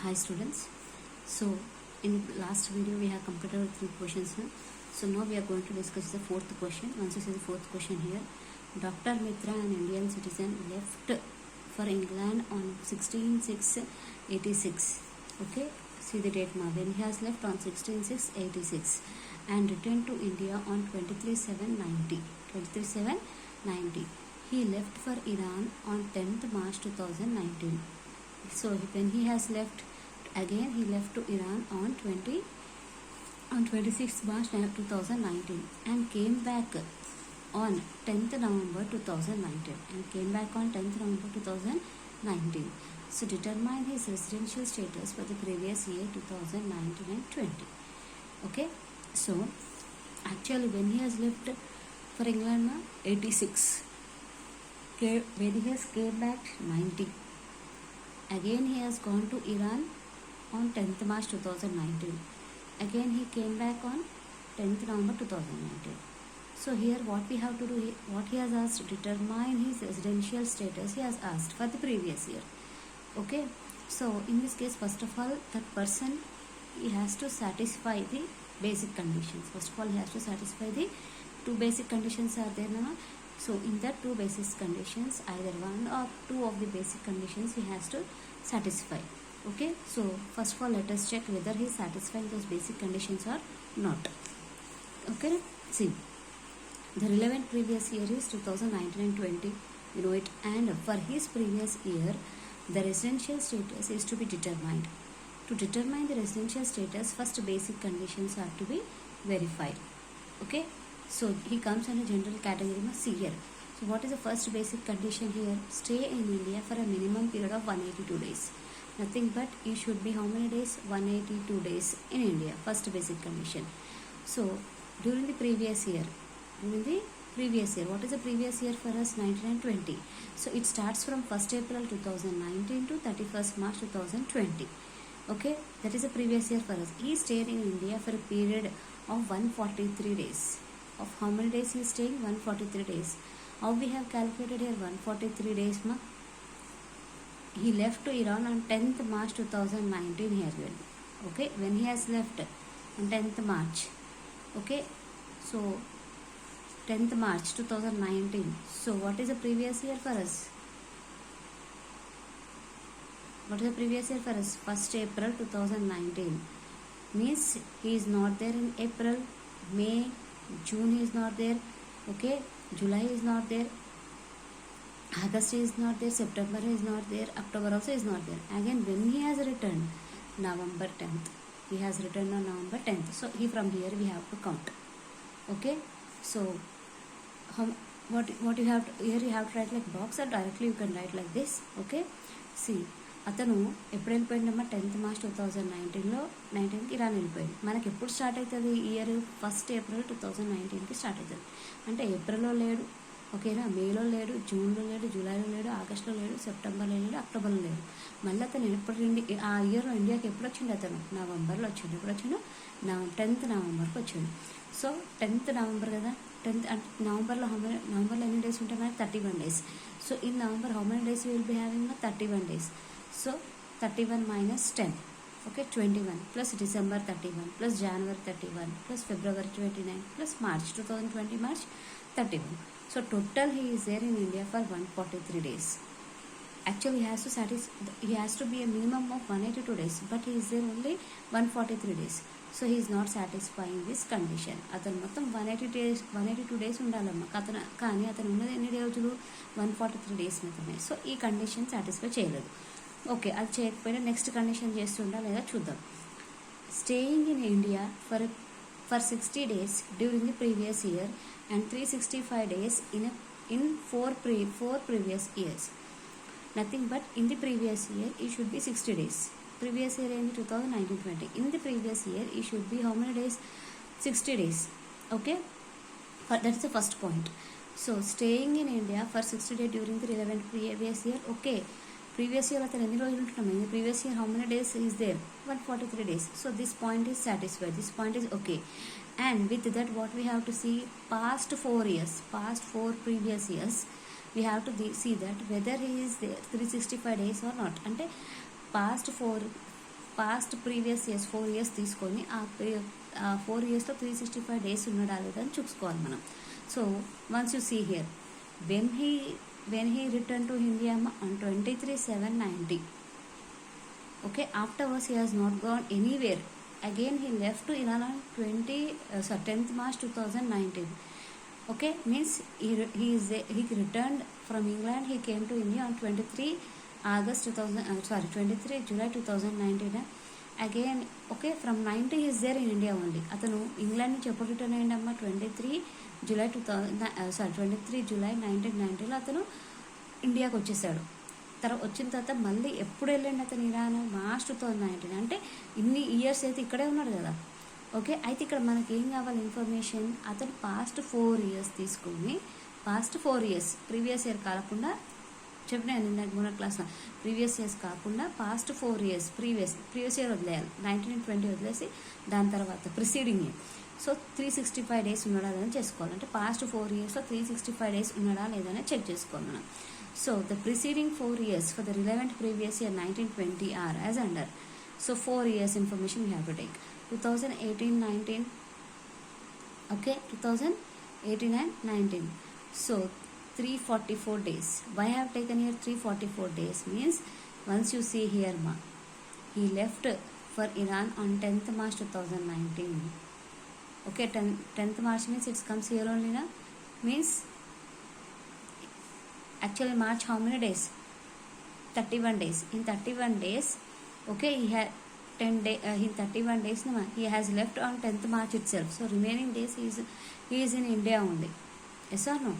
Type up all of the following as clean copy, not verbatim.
Hi students. So in the last video we have completed with 3 questions now. So now we are going to discuss the fourth question. Once you see the fourth question here, Dr. Mitra, an Indian citizen, left for England on 16/6/86. Okay, see the date now. When he has left on 16/6/86 and returned to India on 23/7/90. 23/7/90. He left for Iran on 10th March 2019. So when he has left again, he left to Iran on 26th March 2019 and came back on 10th November 2019. So determine his residential status for the previous year 2019 and 20. Okay, so actually when he has left for England 86, when he has came back 90. Again he has gone to Iran on 10th March 2019. Again he came back on 10th November 2019. So here what we have to do, what he has asked, determine his residential status he has asked for the previous year. Okay, so in this case first of all that person, he has to satisfy the basic conditions. First of all he has to satisfy the two basic conditions are there now. So in that two basic conditions, either one or two of the basic conditions he has to satisfy. Okay, so first of all let us check whether he is satisfying those basic conditions or not. Okay, see, the relevant previous year is 2019 and 20, you know it, and for his previous year the residential status is to be determined. To determine the residential status, first basic conditions are to be verified. Okay, so he comes under general category C here. So what is the first basic condition here? Stay in India for a minimum period of 182 days. Nothing but he should be how many days? 182 days in India. First basic condition. So during the previous year, what is the previous year for us? 19 and 20. So it starts from 1st April 2019 to 31st March 2020. Okay, that is the previous year for us. He stayed in India for a period of 143 days. Of how many days he is staying? 143 days. How we have calculated here? 143 days ma. He left to Iran on 10th March 2019 here. Okay, when he has left on 10th March. Okay, so 10th March 2019. So what is the previous year for us? What is the previous year for us? 1st April 2019. Means he is not there in April, May, June he is not there. Okay, July is not there, August is not there, September is not there, October also is not there. Again when he has returned, November 10th, he has returned on November 10th. So he, from here we have to count. Okay, so what you have to, here you have to write like box, or directly you can write like this. Okay, see, అతను ఎప్పుడు వెళ్ళిపోయిందమ్మా? 10th March 2019లో 19కి Iran వెళ్ళిపోయింది. మనకి ఎప్పుడు start అవుతుంది year? 1st April 2019కి start అవుతుంది. అంటే ఏప్రిల్లో లేడు, ఓకేనా, మేలో లేడు, జూన్లో లేడు, జూలైలో లేడు, ఆగస్టులో లేడు, సెప్టెంబర్లో లేడు, అక్టోబర్లో లేడు. మళ్ళీ అతను ఎప్పుడు ఆ ఇయర్ ఇండియాకి ఎప్పుడు వచ్చిండు? అతను నవంబర్లో వచ్చిండు. ఎప్పుడు వచ్చిండు? 10th Novemberకి వచ్చిండు. సో 10th November కదా, 10th అంటే నవంబర్లో ఎన్ని డేస్ ఉంటాయి మనకి? 31 days. So in November how many days will be having? 31 days. So 31 minus 10, okay, 21 plus December 31 plus January 31 plus February 29 plus March 2020 March 31. So total he is there in India for 143 days. Actually he has to be a minimum of 182 days, but he is there only 143 days. So he is not satisfying this condition. అతను మొత్తం 182 days ఉండాలమ్మా. కానీ అతను ఉన్నది ఎన్ని రోజులు? 143 days మాత్రమే. So ఈ కండిషన్ సాటిస్ఫై చేయలేదు. ఓకే, అది చేయకపోయినా నెక్స్ట్ కండిషన్ చేస్తుందా లేదా చూద్దాం. Staying in India for 60 days during the previous year and 365 days in four previous years. Nothing but in the previous year it should be 60 days. Previous year in 2019-20. In the previous year it should be how many days? 60 days. Okay, that's the first point. So staying in India for 60 days during the relevant previous year. Okay, previous year అతను ఎన్ని రోజులు ఉంటున్నాం? In the previous year how many days is there? 143 days. So this point is satisfied. This point is okay. And with that what we have to see? Past 4 previous years we have to see that whether he is there 365 days or not. అంటే past 4 past previous years 4 years తీసుకొని ఆ 4 ఇయర్స్లో 365 days ఉన్నాడా లేదా అని చూసుకోవాలి మనం. So once you see here, when he returned to India on 23/7/90. Okay, afterwards he has not gone anywhere. Again he left to Iran on 10th March 2019. Okay, means he returned from England. He came to India on 23 July 2019. Again, okay, from 90 he is there in India only. అతను England నుంచి ఎప్పుడు return అయ్యిందమ్మా 23 July 1990లో అతను ఇండియాకి వచ్చేసాడు. వచ్చిన తర్వాత మళ్ళీ ఎప్పుడు వెళ్ళండి అతను ఇరాన్? మార్చ్ 2019. అంటే ఇన్ని ఇయర్స్ అయితే ఇక్కడే ఉన్నాడు కదా. ఓకే, అయితే ఇక్కడ మనకి ఏం కావాలి ఇన్ఫర్మేషన్? అతను పాస్ట్ 4 ఇయర్స్ తీసుకొని, పాస్ట్ 4 ఇయర్స్ ప్రీవియస్ ఇయర్ కాకుండా చెప్పినాను నిన్న మూడో క్లాస్లో, ప్రీవియస్ ఇయర్స్ కాకుండా పాస్ట్ 4 ఇయర్స్ ప్రీవియస్ ఇయర్ వదిలేయాలి, 1920 వదిలేసి దాని తర్వాత ప్రిసీడింగ్ ఇయర్. సో 365 డేస్ ఉన్నాడా లేదని చేసుకోవాలి. అంటే పాస్ట్ 4 ఇయర్స్లో 365 డేస్ ఉన్నాడా లేదని చెక్ చేసుకోవాలి మనం. So the preceding 4 years for the relevant previous year 1920 are as under. So 4 years information we have to take. 2018-19, okay, 2018 and 19. So 344 days. Why I have taken here 344 days means, once you see here he left for Iran on 10th March 2019. Okay, 10th March means it comes here only na, means actually March how many days? 31 days. In 31 days, okay, he had 10 days in 31 days he has left on 10th March itself. So remaining days he is in India only. Yes or no?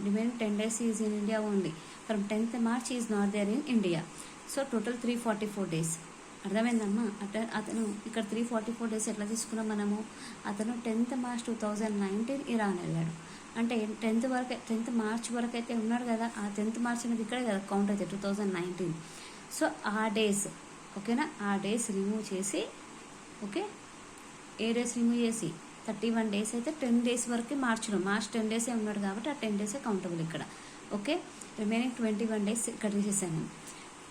Remaining 10 days he is in India only. From 10th March he is not there in India. So total 344 days. అర్థమైందమ్మా? అతను ఇక్కడ 344 days ఎట్లా తీసుకున్నాం మనము? అతను 10th March 2019 Iran వెళ్ళాడు. అంటే 10th March వరకు అయితే ఉన్నాడు కదా. ఆ 10th March అనేది ఇక్కడే కదా కౌంట్ అయితే 2019. సో ఆ డేస్, ఓకేనా, ఆ డేస్ రిమూవ్ చేసి, ఓకే, ఏ డేస్ రిమూవ్ చేసి 31 డేస్ అయితే 10 డేస్ వరకు మార్చ్ 10 డేసే ఉన్నాడు కాబట్టి ఆ 10 డేసే కౌంటబుల్ ఇక్కడ. ఓకే, రిమైనింగ్ 21 డేస్ ఇక్కడ తీసేసాను.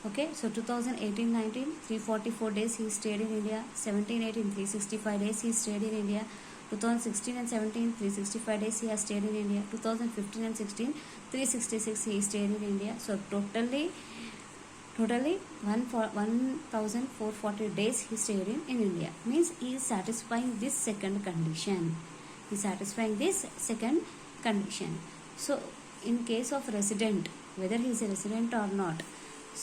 Okay, so 2018-19 344 days he stayed in India. 17-18 365 days he stayed in India. 2016 and 17 365 days he has stayed in India. 2015 and 16 366 he stayed in India. So totally 1440 days he stayed in India. Means he is satisfying this second condition. He is satisfying this second condition. So in case of resident, whether he is a resident or not,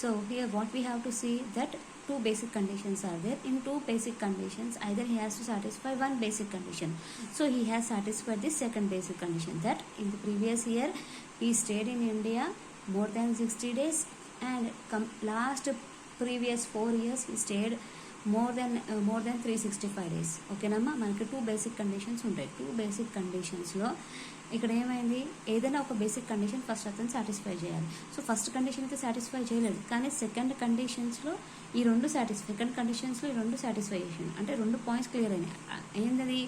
so here what we have to see, that two basic conditions are there. In two basic conditions, either he has to satisfy one basic condition. So he has satisfied this second basic condition, that in the previous year he stayed in India more than 60 days, and last previous 4 years he stayed more than 365 days. ఓకేనమ్మా, మనకి 2 basic conditions ఉంటాయి. 2 basic కండిషన్స్లో ఇక్కడ ఏమైంది, ఏదైనా ఒక basic condition first అతను satisfy చేయాలి. సో ఫస్ట్ కండిషన్ అయితే సాటిస్ఫై చేయలేదు, కానీ సెకండ్ కండిషన్స్లో ఈ రెండు సెకండ్ కండిషన్స్లో ఈ రెండు సాటిస్ఫై చేసిండు. అంటే 2 పాయింట్స్ క్లియర్ అయినాయి. ఏంటది,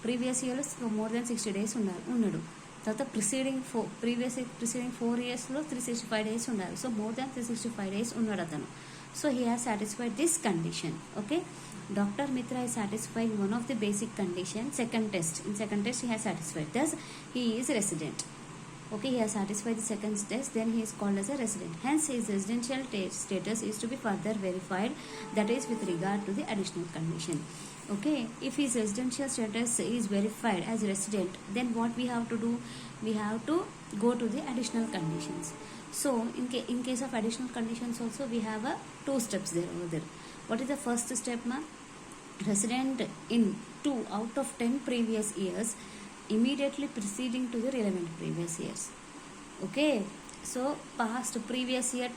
ప్రీవియస్ ఇయర్లో మోర్ దెన్ 60 డేస్ ఉన్నాడు. తర్వాత ప్రిసీడింగ్ 4 ఇయర్స్లో 365 డేస్ ఉండాలి. సో మోర్ దాన్ 365 డేస్ ఉన్నాడు అతను. So he has satisfied this condition. Okay, Dr. Mitra is satisfying one of the basic conditions. In second test he has satisfied, thus he is resident. Okay, he has satisfied the second test, then he is called as a resident. Hence his residential status is to be further verified, that is with regard to the additional condition. Okay, if his residential status is verified as resident, then what we have to do, we have to go to the additional conditions. So in case of additional conditions also we have 2 steps there over there. What is the first step, ma? Resident in 2 out of 10 previous years immediately preceding to the relevant previous years. Okay, so past previous year,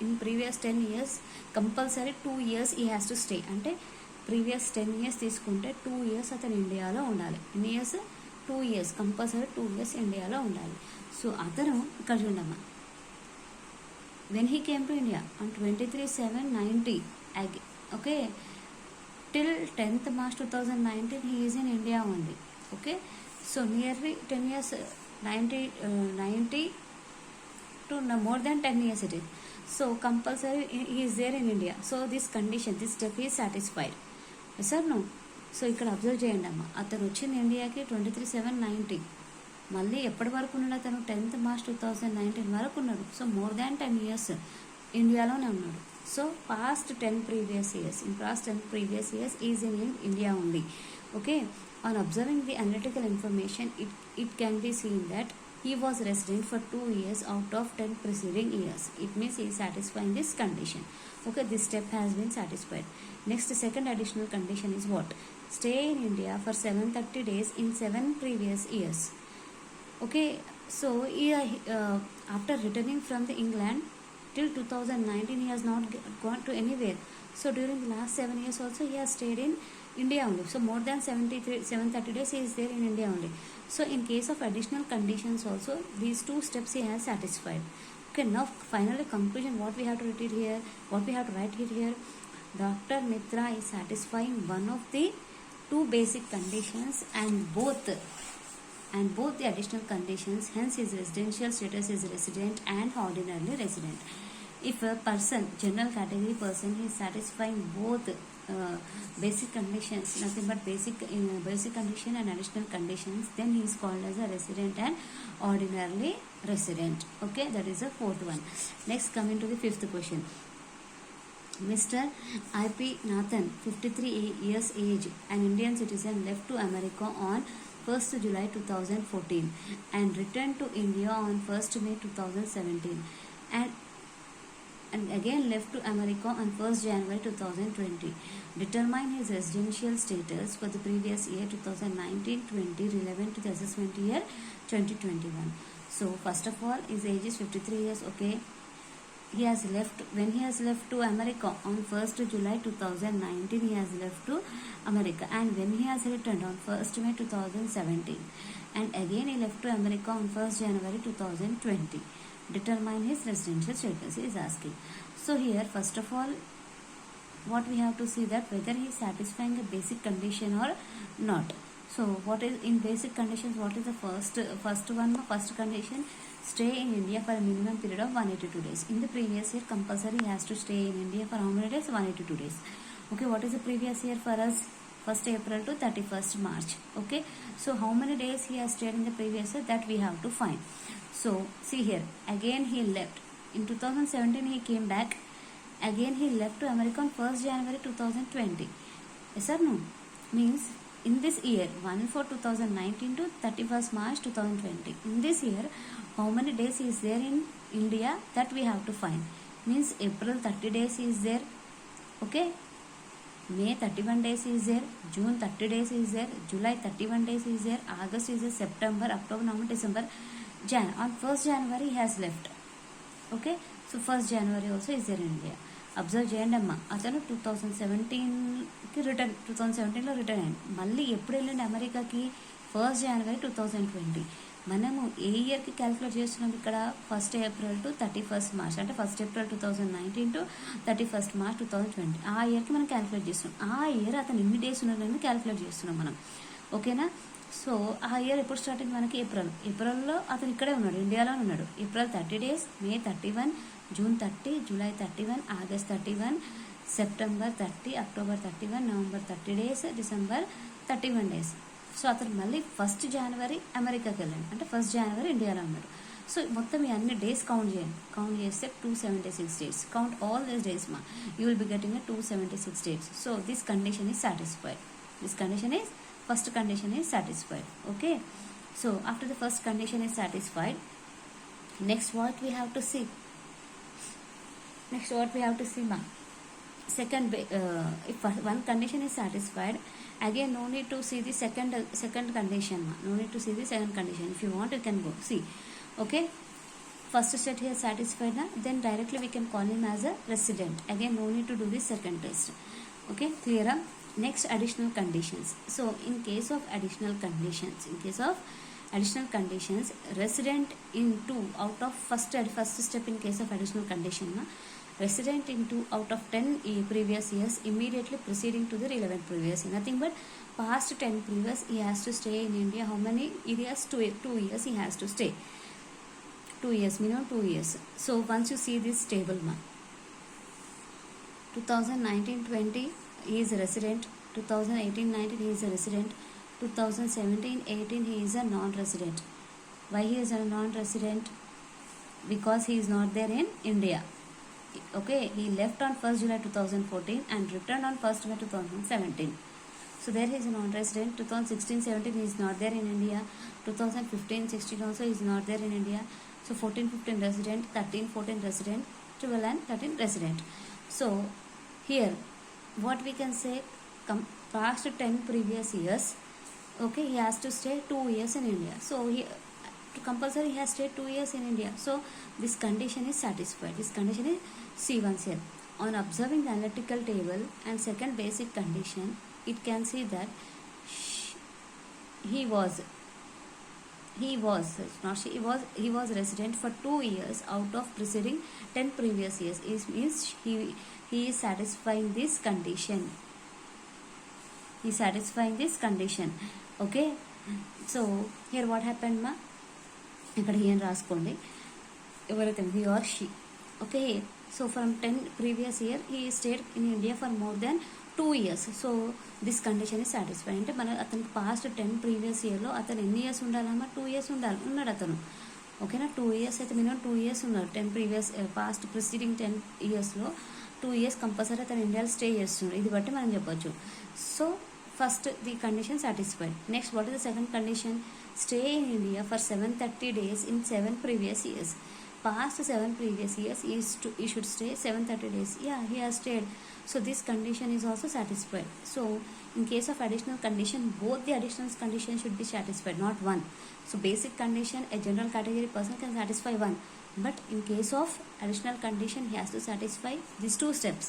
in previous 10 years compulsory 2 years he has to stay. అంటే previous 10 years తీసుకుంటే 2 years అతను ఇండియాలో ఉండాలి. ఎన్ని years? 2 years, compulsory 2 years ఇండియాలో ఉండాలి. So అతను ఇక్కడ చూడమ్మా, when he came to India on 23/7/90, okay, till 10th March 2019 he is in India only. Okay, so nearly 10 years, 90 to more than 10 years it is. So compulsory he is there in India. So this condition, this step is satisfied. Yes or no? So ఇక్కడ observe చేయండి అమ్మ, అతను వచ్చింది ఇండియాకి 23/7/90. మళ్ళీ ఎప్పటి వరకు ఉన్నాడు అతను? 10th March 2019 వరకు ఉన్నాడు. సో మోర్ దాన్ 10 years ఇండియాలోనే ఉన్నాడు. So past 10 previous years, in past 10 previous years is in India only. Okay, on observing the analytical information, it can be seen that he was resident for 2 years out of 10 preceding years. It means he is satisfying this condition. Okay, this step has been satisfied. Next, second additional condition is what? Stay in India for 730 days in 7 previous years. Okay, so he, after returning from the England till 2019, he has not gone to anywhere. So during the last 7 years also he has stayed in India only. So more than 730 days he is there in India only. So in case of additional conditions also, these two steps he has satisfied. Okay, now finally conclusion, what we have to write it here, what we have to write it here. Dr. Mitra is satisfying one of the two basic conditions and both the additional conditions, hence his residential status is resident and ordinarily resident. If a person, general category person, is satisfying both basic conditions, nothing but basic condition and additional conditions, then he is called as a resident and ordinarily resident. Okay, that is the fourth one. Next, coming to the fifth question. Mr. I.P. Nathan, 53 years age, an Indian citizen, left to America on 1st July 2014 and returned to India on 1st May 2017 and again left to America on 1st January 2020. Determine his residential status for the previous year 2019-20 relevant to the assessment year 2021. So first of all, his age is 53 years. Okay, he has left, when he has left to America on 1st July 2019, he has left to America, and when he has returned on 1st May 2017 and again he left to America on 1st January 2020. Determine his residential status, he is asking. So here first of all, what we have to see that whether he is satisfying a basic condition or not. So what is in basic conditions, what is the first condition? Stay in India for a minimum period of 182 days. In the previous year, compulsory he has to stay in India for how many days? 182 days. Okay, what is the previous year for us? 1st April to 31st March. Okay, so how many days he has stayed in the previous year, that we have to find. So see here, again he left. In 2017 he came back. Again he left to America on 1st January 2020. Yes or no? Means in this year, 1/4/2019 to 31st March 2020. In this year, how many days he is there in India, that we have to find. Means April 30 days he is there. Okay, May 31 days is there, June 30 days is there, July 31 days is there, August is there, September, October, November, December, Jan. On 1st January he has left. Okay, so 1st January also is there in India. Observe చేయండి అమ్మ, అతను 2017కి return, 2017లో return అయ్యాడు. మళ్ళీ ఎప్పుడు వెళ్ళండి అమెరికాకి? 1st January 2020. మనము ఏ ఇయర్కి క్యాలిక్యులేట్ చేస్తున్నాం ఇక్కడ? 1st April to 31st March, అంటే 1st April 2019 to 31st March 2020. ఆ ఇయర్కి మనం క్యాలిక్యులేట్ చేస్తున్నాం. ఆ ఇయర్ అతను ఎన్ని డేస్ ఉన్నాడని క్యాలిక్యులేట్ చేస్తున్నాం మనం. ఓకేనా? సో ఆ ఇయర్ ఎప్పుడు స్టార్ట్ అయింది మనకి? ఏప్రిల్లో అతను ఇక్కడే ఉన్నాడు, ఇండియాలో ఉన్నాడు. ఏప్రిల్ 30 days, మే 31, June 30, July 31, August 31, September 30, October 31, November 30 days, December 31 days. So అతను మళ్ళీ 1st January అమెరికాకి వెళ్ళండి, అంటే 1st January ఇండియాలో ఉన్నాడు. సో మొత్తం ఈ అన్ని డేస్ కౌంట్ చేయండి. కౌంట్ చేస్తే 276 days. Count all these days మా, you will be getting 276 days. So this condition is satisfied. First condition is satisfied. Okay, so after the first condition is satisfied, next what we have to see ma, second, if one condition is satisfied, again no need to see the second condition ma. No need to see the second condition. If you want, you can go see. Okay, first state here satisfied na, then directly we can call him as a resident. Again no need to do the second test. Okay, clear? Next, additional conditions. So in case of additional conditions, resident in 2 out of first step in case of additional condition, resident in 2 out of 10 previous years immediately preceding to the relevant previous year. Nothing but past 10 previous he has to stay in India. How many years? 2 years he has to stay. 2 years, minimum 2 years. So once you see this table, 2019-20 he is a resident, 2018-19 he is a resident, 2017-18 he is a non-resident. Why he is a non-resident? Because he is not there in India. Okay, he left on 1st July 2014 and returned on 1st May 2017. So there he is a non-resident. 2016-17 he is not there in India. 2015-16 also he is not there in India. So 14-15 resident, 13-14 resident, 12 and 13 resident. So here what we can say, past 10 previous years, okay, he has to stay 2 years in India. So he compulsory he has stayed 2 years in India. So this condition is satisfied. This condition is C1 here. On observing the analytical table and second basic condition, it can see that he was resident for 2 years out of preceding 10 previous years. It means he is satisfying this condition. He is satisfying this condition. Okay. So here what happened, ma? ఇక్కడ ఏం రాసుకోండి, ఎవరైతే he or she. Okay, so from 10 previous year he stayed in India for more than 2 years. So this condition is satisfied. అంటే మన అతనికి past 10 previous ఇయర్లో అతను ఎన్ని ఇయర్స్ ఉండాలమ్మా? 2 years ఉన్నాడు అతను. ఓకేనా, 2 years అయితే మినిమం 2 years ఉన్నాడు. 10 previous past preceding 10 yearsలో 2 years compulsory అతను ఇండియాలో స్టే చేస్తున్నాడు. ఇది బట్టి మనం చెప్పొచ్చు. So first the condition satisfied. Next what is the second condition? Stay in India for 730 days in 7 previous years. Past 7 previous years he should stay 730 days. Yeah, he has stayed. So this condition is also satisfied. So in case of additional condition, both the additional conditions should be satisfied, not one. So basic condition, a general category person can satisfy one, but in case of additional condition he has to satisfy these 2 steps.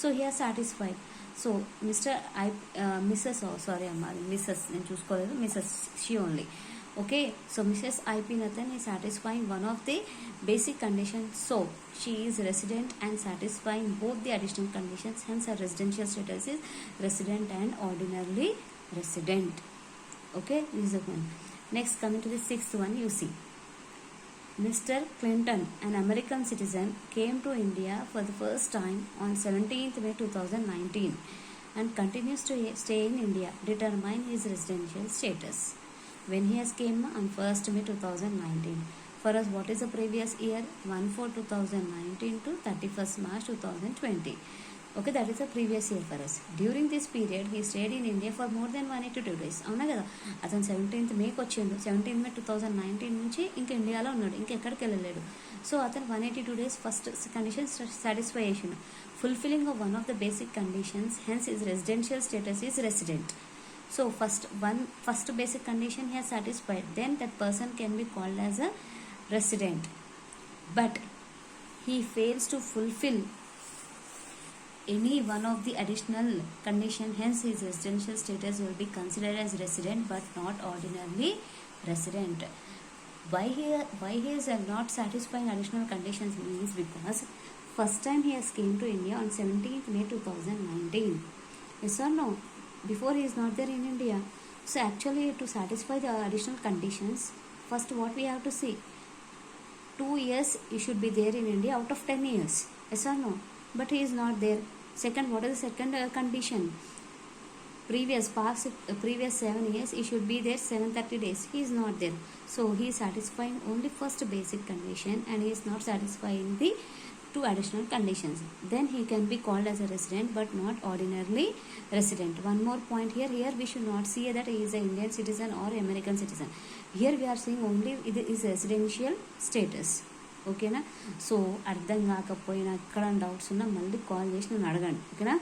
So he has satisfied. So Mrs. నేను చూసుకోలేదు, Mrs. she only. Okay, so Mrs. IP Nathan is satisfying one of the basic conditions. So she is resident and satisfying both the additional conditions. Hence her residential status is resident and ordinarily resident. Okay, this is the one. Next, coming to the 6th one, you see. Mr. Clinton, an American citizen, came to India for the first time on 17th May 2019 and continues to stay in India. Determine his residential status. When he has came on 1st May 2019. For us, what is the previous year? 1/4/2019 to 31st March 2020. Okay, that is the previous year for us. During this period, he stayed in India for more than 182 days. అవునా కదా, అతను 17th మేకి వచ్చిండు. 17th May 2019 నుంచి ఇంకా ఇండియాలో ఉన్నాడు, ఇంకెక్కడికి వెళ్ళలేడు. So అతను 182 days ఫస్ట్ కండిషన్ సాటిస్ఫై చేసిండు. Fulfilling of one of the basic conditions, hence his residential status is resident. So first basic condition he has satisfied, then that person can be called as a resident. But he fails to fulfill any one of the additional condition, hence his residential status will be considered as resident but not ordinarily resident. Why he is not satisfying additional conditions means because first time he has came to India on 17th May 2019. Yes or no? Before he is not there in India. So actually to satisfy the additional conditions, first what we have to see, 2 years he should be there in India out of 10 years. Yes or no? But he is not there. Second, what is the second condition? Previous 7 years he should be there 730 days. He is not there. So he is satisfying only first basic condition and he is not satisfying the 2 additional conditions. Then he can be called as a resident but not ordinarily resident. One more point here we should not see that he is an Indian citizen or American citizen. Here we are seeing only his residential status. ఓకేనా, so అర్థం కాకపోయినా ఎక్కడ doubts ఉన్నా మళ్ళీ call చేసి నన్ను అడగండి. ఓకేనా.